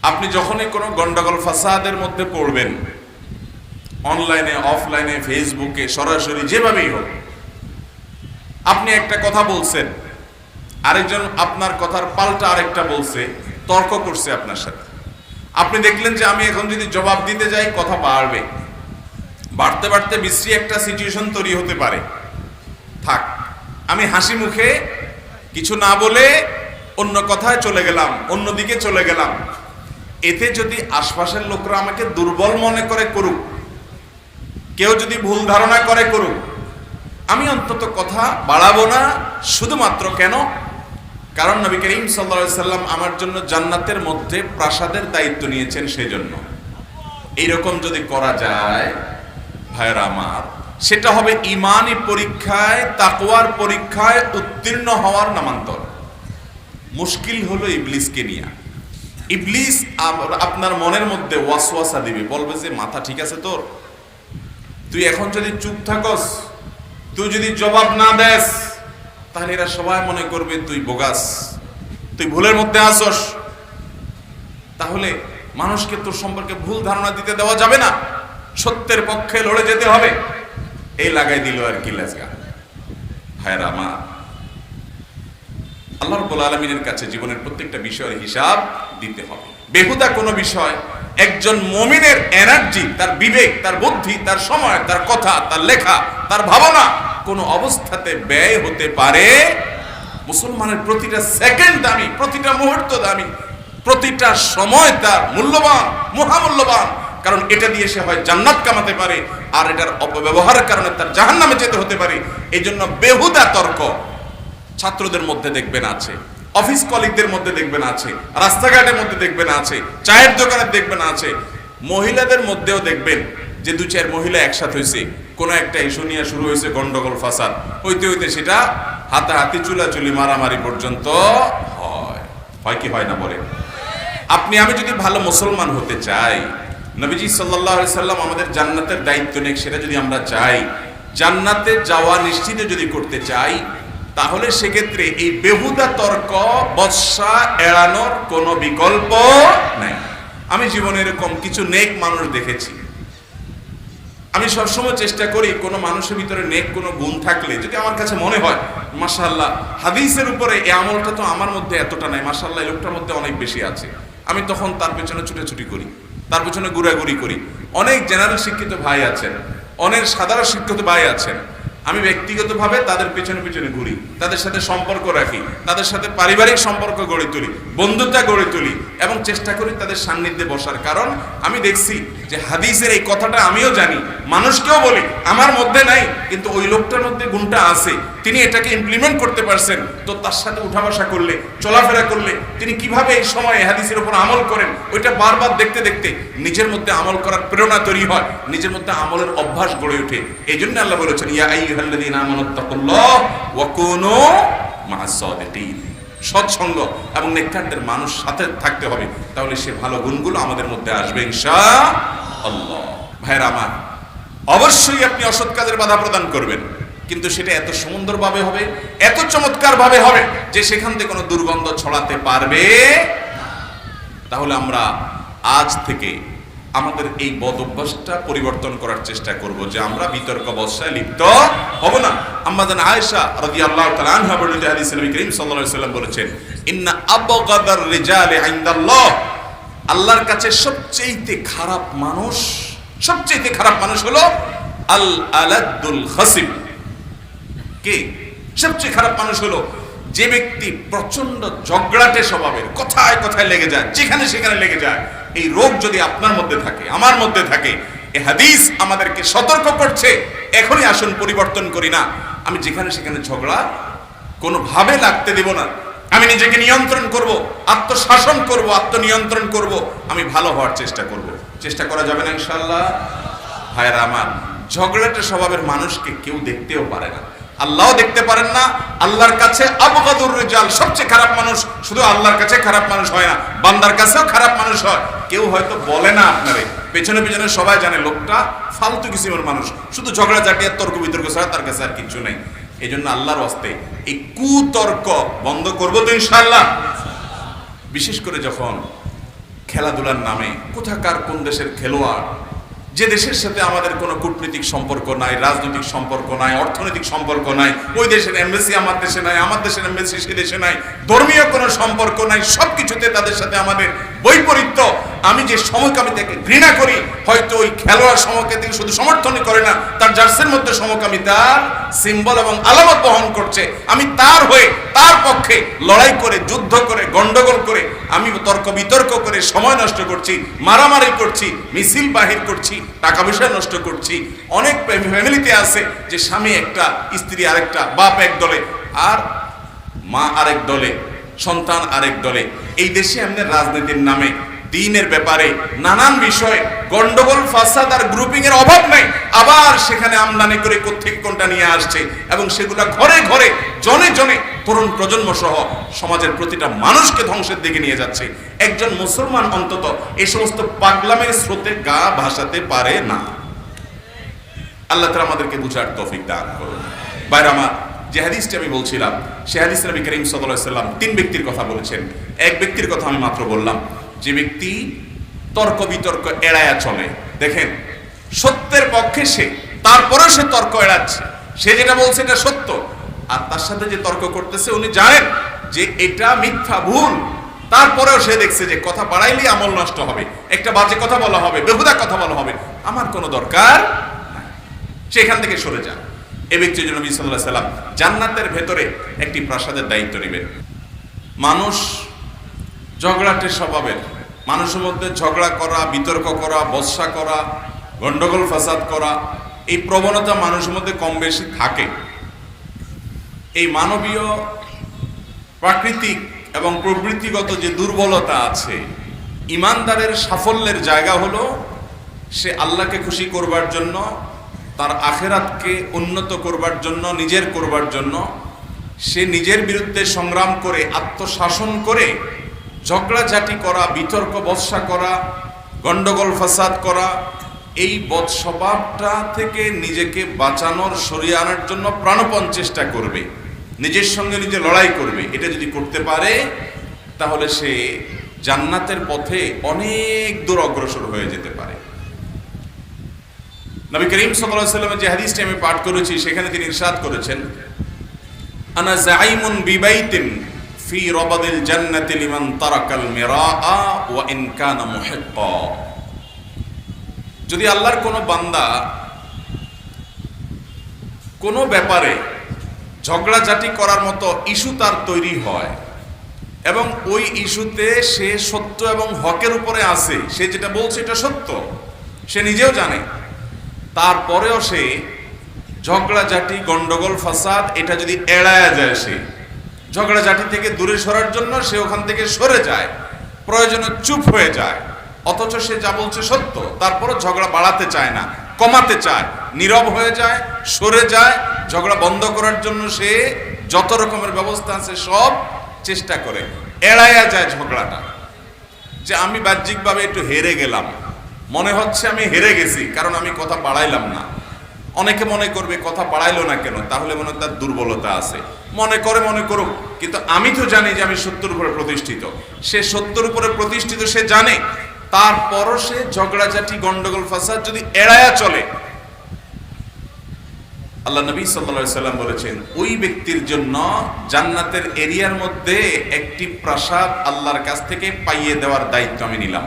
আপনি যখনই কোনো গন্ডগোল ফাসাদের মধ্যে পড়বেন, অনলাইনে অফলাইনে ফেসবুকে সরাসরি যেভাবেই হোক, আপনি একটা কথা বলছেন, আরেকজন আপনার কথার পাল্টা আরেকটা বলছে, তর্ক করছে আপনার সাথে। আপনি দেখলেন যে আমি এখন যদি জবাব দিতে যাই কথা বাড়বে, বাড়তে বাড়তে বিশ্রী একটা সিচুয়েশন তৈরি হতে পারে। থাক, আমি হাসি মুখে কিছু না বলে অন্য কথায় চলে গেলাম, অন্যদিকে চলে গেলাম। এতে যদি আশপাশের লোকরা আমাকে দুর্বল মনে করে করুক, কেউ যদি ভুল ধারণা করে করুক, আমি অন্তত কথা বাড়াবো না। শুধুমাত্র কেন? কারণ নবী করিম সাল্লাল্লাহু আলাইহি সাল্লাম আমার জন্য জান্নাতের মধ্যে প্রাসাদের দায়িত্ব নিয়েছেন, সেই জন্য। এইরকম যদি করা যায় ভাইরা আমার, সেটা হবে ঈমানি পরীক্ষায়, তাকওয়ার পরীক্ষায় উত্তীর্ণ হওয়ার নামান্তর। মুশকিল হলো ইবলিসকে নিয়ে। ইবলিস আপনার মনের মধ্যে ওয়াসওয়াসা দিবে, বলবে যে মাথা ঠিক আছে তোর, তুই এখন যদি চুপ থাকস, তুই যদি জবাব না দেস, তাহলে এরা সবাই মনে করবে তুই বোগাস, তুই ভুলের মধ্যে আসস। তাহলে মানুষকে তোর সম্পর্কে ভুল ধারণা দিতে দেওয়া যাবে না, সত্যের পক্ষে লড়ে যেতে হবে। এই লাগাই দিল আর কি লেজগা। ভাইরা আমার, আল্লাহ রাব্বুল আলামিনের কাছে জীবনের প্রত্যেকটা বিষয়ের হিসাব দিতে হবে। বেহুদা কোনো বিষয় একজন মুমিনের এনার্জি, তার বিবেক, তার বুদ্ধি, তার সময়, তার কথা, তার লেখা, তার ভাবনা কোনো অবস্থাতে ব্যয় হতে পারে। মুসলমানের প্রতিটা সেকেন্ড দামি, প্রতিটা মুহূর্ত দামি, প্রতিটা সময় তার মূল্যবান, মহামূল্যবান। কারণ এটা দিয়ে সে হয় জান্নাত কামাতে পারে, আর এটার অপব্যবহারের কারণে তার জাহান্নামে যেতে হতে পারে। এই জন্য বেহুদা তর্ক ছাত্রদের মধ্যে দেখবেন আছে, অফিস কলিগদের মধ্যে দেখবেন আছে, রাস্তাঘাটের মধ্যে দেখবেন আছে, চায়ের দোকানে দেখবেন আছে, মহিলাদের মধ্যেও দেখবেন যে দু চার মহিলা একসাথে হয়েছে, কোনো একটা ইস্যু নিয়ে শুরু হয়েছে গন্ডগোল ফাসাদ, হইতে হইতে সেটা হাতাহাতি, চুলাচুলি, মারামারি পর্যন্ত হয় কি হয় না বলে? আপনি আমি যদি ভালো মুসলমান হতে চাই, নবীজি সাল্লাল্লাহু আলাইহি সাল্লাম আমাদের জান্নাতের দায়িত্ব নেই, সেটা যদি আমরা চাই, জান্নাতে যাওয়া নিশ্চিত যদি করতে চাই, তাহলে সেক্ষেত্রে এই বেহুদা তর্ক বর্ষা এড়ানোর কোনো বিকল্প নাই। আমি জীবনে এরকম কিছু নেক মানুষ দেখেছি। আমি সবসময় চেষ্টা করি কোনো মানুষের ভিতরে নেক কোনো গুণ থাকলে যদি আমার কাছে মনে হয় মাশাআল্লাহ হাদিসের উপরে এই আমলটা তো আমার মধ্যে এতটা নাই, মাশাআল্লাহ এই লোকটার মধ্যে অনেক বেশি আছে, আমি তখন তার পেছনে ছুটাছুটি করি, তার পেছনে ঘোরাঘুরি করি। অনেক জেনারেল শিক্ষিত ভাই আছেন, অনেক সাধারণ শিক্ষিত ভাই আছেন, আমি ব্যক্তিগতভাবে তাদের পেছনে পেছনে ঘুরি, তাদের সাথে সম্পর্ক রাখি, তাদের সাথে পারিবারিক সম্পর্ক গড়ে তুলি, বন্ধুতা গড়ে তুলি এবং চেষ্টা করি তাদের সান্নিধ্যে বসার। কারণ আমি দেখছি যে হাদিসের এই কথাটা আমিও জানি, মানুষকেও বলি, আমার মধ্যে নাই কিন্তু ওই লোকটার মধ্যে গুণটা আছে, তিনি এটাকে ইমপ্লিমেন্ট করতে পারছেন। তো তার সাথে উঠা বসা করলে, চলাফেরা করলে তিনি কিভাবে এই সময়ে হাদিসের উপর আমল করেন, ওইটা বারবার দেখতে দেখতে নিজের মধ্যে আমল করার প্রেরণা তৈরি হয়, নিজের মধ্যে আমলের অভ্যাস গড়ে ওঠে। এই জন্য আল্লাহ বলেছেন ইয়া আইয়ুহাল্লাযীনা আমানুত্তাকুল্লাহ ওয়া কুনু মা'আস সাদিকিন। সৎসঙ্গ এবং নেককারদের মানুষ সাথে থাকতে হবে, তাহলে সে ভালো গুণগুলো আমাদের মধ্যে আসবে ইনশাআল্লাহ। ভাইরা আমার, অবশ্যই আপনি অসৎ কাজের বাধা প্রদান করবেন, কিন্তু সেটা এত সুন্দরভাবে হবে, এত চমৎকার ভাবে হবে যে সেখান থেকে কোনো দুর্গন্ধ ছড়াতে পারবে। তাহলে আমরা আজ থেকে আমাদের এই বদ অভ্যাসটা পরিবর্তন করার চেষ্টা করব যে আমরা বিতর্ক বর্ষায় লিপ্ত হব না। আম্মা জান আয়েশা রাদিয়াল্লাহু তাআলা আনহা বলেন, হাদিসে নবী করিম সাল্লাল্লাহু আলাইহি ওয়াসাল্লাম বলেছেন, ইন্না আবগাদার রিজালি ইনদাল্লাহ, আল্লাহর কাছে সবচেয়ে খারাপ মানুষ, সবচেয়ে খারাপ মানুষ হলো আল আলাদুল খাসিম। কে? সবচেয়ে খারাপ মানুষ হলো যে ব্যক্তি প্রচন্ড ঝগড়াটে স্বভাবের, কথায় কথায় লেগে যায়, যেখানে সেখানে লেগে যায়। এই রোগ যদি আপনার মধ্যে থাকে, আমার মধ্যে থাকে, এই হাদিস আমাদেরকে সতর্ক করছে, এখনই আসুন পরিবর্তন করি না। আমি যেখানে সেখানে ঝগড়া কোনোভাবে লাগতে দেব না, আমি নিজেকে নিয়ন্ত্রণ করব, আত্মশাসন করব, আত্মনিয়ন্ত্রণ করব, আমি ভালো হওয়ার চেষ্টা করব। চেষ্টা করা যাবে না ইনশাআল্লাহ? ভাইরা আমার, ঝগড়াটে স্বভাবের মানুষকে কেউ দেখতেও পারে না, আল্লাহও দেখতে পারেন না। আল্লাহর কাছে আবগাদুর রিজাল, সবচেয়ে খারাপ মানুষ শুধু আল্লাহর কাছে খারাপ মানুষ হয় না, বান্দার কাছেও খারাপ মানুষ হয়। কেউ হয়তো বলে না আপনারে, পেছনে পেছনে সবাই জানে লোকটা ফালতু কিসিমের মানুষ, শুধু ঝগড়া ঝাঁটিয়া তর্ক বিতর্ক ছাড়া তার কাছে আর কিছু নেই। এই জন্য আল্লাহর ওয়াস্তে এই কুতর্ক বন্ধ করবো তো ইনশাআল্লাহ। বিশেষ করে যখন খেলাধুলার নামে কোথাকার কোন দেশের খেলোয়াড়, যে দেশের সাথে আমাদের কোনো কূটনৈতিক সম্পর্ক নাই, রাজনৈতিক সম্পর্ক নাই, অর্থনৈতিক সম্পর্ক নাই, ওই দেশের এমবেসি আমার দেশে নাই, আমার দেশের এমবেসি সে দেশে নাই, ধর্মীয় কোনো সম্পর্ক নাই, সবকিছুতে তাদের সাথে আমাদের বৈপরীত্য। আমি যে সমকামিতাকে ঘৃণা করি, হয়তো ওই খেলোয়াড় সমকামিতাকে শুধু সমর্থনই করে না, তার জার্সির মধ্যে সমকামিতার সিম্বল এবং আলামত বহন করছে। আমি তার হয়ে, তার পক্ষে লড়াই করে, যুদ্ধ করে, গন্ডগোল করে, আমি তর্ক বিতর্ক করে সময় নষ্ট করছি, মারামারি করছি, মিছিল বাহির করছি, টাকা পয়সা নষ্ট করছি। অনেক ফ্যামিলিতে আছে যে স্বামী একটা, স্ত্রী আরেকটা, বাপ এক দলে আর মা আরেক দলে, সন্তান আরেক দলে। এই দেশে আমাদের রাজনীতির নামে দ্বীনের ব্যাপারে নানান বিষয়ে গন্ডগোল, ফাসাদ আর গ্রুপিং এর অভাব নাই। আবার সেখানে আমদানি করে কোত্থেকে কোনটা নিয়ে আসছে এবং সেগুলা ঘরে ঘরে, জনে জনে, তরুণ প্রজন্ম সহ সমাজের প্রতিটা মানুষকে ধ্বংসের দিকে নিয়ে যাচ্ছে। একজন মুসলমান অন্তত এই সমস্ত পাগলামের স্রোতে গা ভাসাতে পারে না। আল্লাহ তাআলা আমাদেরকে বুঝার তৌফিক দান করুন। ভাইরা আমার, যে হাদিসটি আমি বলছিলাম, সে হাদিসে নবী করিম সাল্লাল্লাহু আলাইহি ওয়াসাল্লাম 3 ব্যক্তির কথা বলেছেন। এক ব্যক্তির কথা আমি মাত্র বললাম, যে ব্যক্তি তর্ক বিতর্ক এড়ায়া চলে। দেখেন, সত্যের পক্ষে সে, তারপরে সে তর্ক এড়াচ্ছে। সে যেটা বলছে এটা সত্য, আর তার সাথে যে তর্ক করতেছে উনি জানেন যে এটা মিথ্যা, ভুল, তারপরেও সে দেখছে যে কথা বাড়াইলে আমল নষ্ট হবে, একটা বাজে কথা বলা হবে, বেহুদা কথা বলা হবে, আমার কোনো দরকার নাই, সেখান থেকে সরে যান। এ ব্যক্তির জন্য নবী সাল্লাল্লাহু আলাইহি ওয়াসাল্লাম জান্নাতের ভেতরে একটি প্রাসাদের দায়িত্ব নেবেন। মানুষ ঝগড়াটে স্বভাবের, মানুষের মধ্যে ঝগড়া করা, বিতর্ক করা, বর্ষা করা, গন্ডগোল ফাসাদ করা, এই প্রবণতা মানুষের মধ্যে কম বেশি থাকে। এই মানবীয়, প্রাকৃতিক এবং প্রবৃত্তিগত যে দুর্বলতা আছে, ইমানদারের সাফল্যের জায়গা হলো সে আল্লাহকে খুশি করবার জন্য, তার আখেরাতকে উন্নত করবার জন্য, নিজের করবার জন্য সে নিজের বিরুদ্ধে সংগ্রাম করে, আত্মশাসন করে, ঝগড়াঝাটি করা, বিতর্ক বর্ষা করা, গন্ডগোল ফাসাদ করা, এই বদ স্বভাবটা থেকে নিজেকে বাঁচানোর, সরিয়ে আনার জন্য প্রাণপণ চেষ্টা করবে, নিজের সঙ্গে নিজে লড়াই করবে। এটা যদি করতে পারে তাহলে সে জান্নাতের পথে অনেক দূর অগ্রসর হয়ে যেতে পারে। নবী করিম সাল্লাল্লাহু আলাইহি ওয়াসাল্লামের যে হাদিসটি আমি পাঠ করেছি, সেখানে তিনি ইরশাদ করেছেন, আনা যাইমুন বিবাইতিন ফি রাবাদিল জান্নাতি লিমান তারাকাল মিরাআ ওয়া ইন কানা মুহিক্কা। যদি আল্লাহর কোনো বান্দা কোনো ব্যাপারে ঝগড়াঝাটি করার মতো ইস্যু তার তৈরি হয় এবং ওই ইস্যুতে সে সত্য এবং হকের উপরে আছে, সে যেটা বলছে এটা সত্য, সে নিজেও জানে, তারপরেও সে ঝগড়াঝাটি, গন্ডগোল ফাসাদ এটা যদি এড়ায়া যায়, সে ঝগড়াঝাটি থেকে দূরে সরার জন্য সে ওখান থেকে সরে যায়, প্রয়োজনে চুপ হয়ে যায়, অথচ সে যা বলছে সত্য, তারপরও ঝগড়া বাড়াতে চায় না, কমাতে চায়, নীরব হয়ে যায়, সরে যায়, ঝগড়া বন্ধ করার জন্য সে যত রকমের ব্যবস্থা আছে সব চেষ্টা করে, এড়াইয়া যায় ঝগড়াটা। যে আমি বাহ্যিকভাবে একটু হেরে গেলাম, মনে হচ্ছে আমি হেরে গেছি কারণ আমি কথা বাড়াইলাম না। অনেকে মনে করবে কথা বাড়াইলো না কেন, তাহলে মনে তার দুর্বলতা আছে, মনে করুক, কিন্তু আমি তো জানি যে আমি সত্যের উপরে প্রতিষ্ঠিত। সে সত্যের উপরে প্রতিষ্ঠিত, সে জানে, তারপরও সে ঝগড়াঝাটি, গন্ডগোল ফাসাদ যদি এড়ায়া চলে, আল্লাহ নবী সাল্লাল্লাহু আলাইহি ওয়াসাল্লাম বলেছেন ওই ব্যক্তির জন্য জান্নাতের এরিয়ার মধ্যে একটি প্রাসাদ আল্লাহর কাছ থেকে পাইয়ে দেওয়ার দায়িত্ব আমি নিলাম।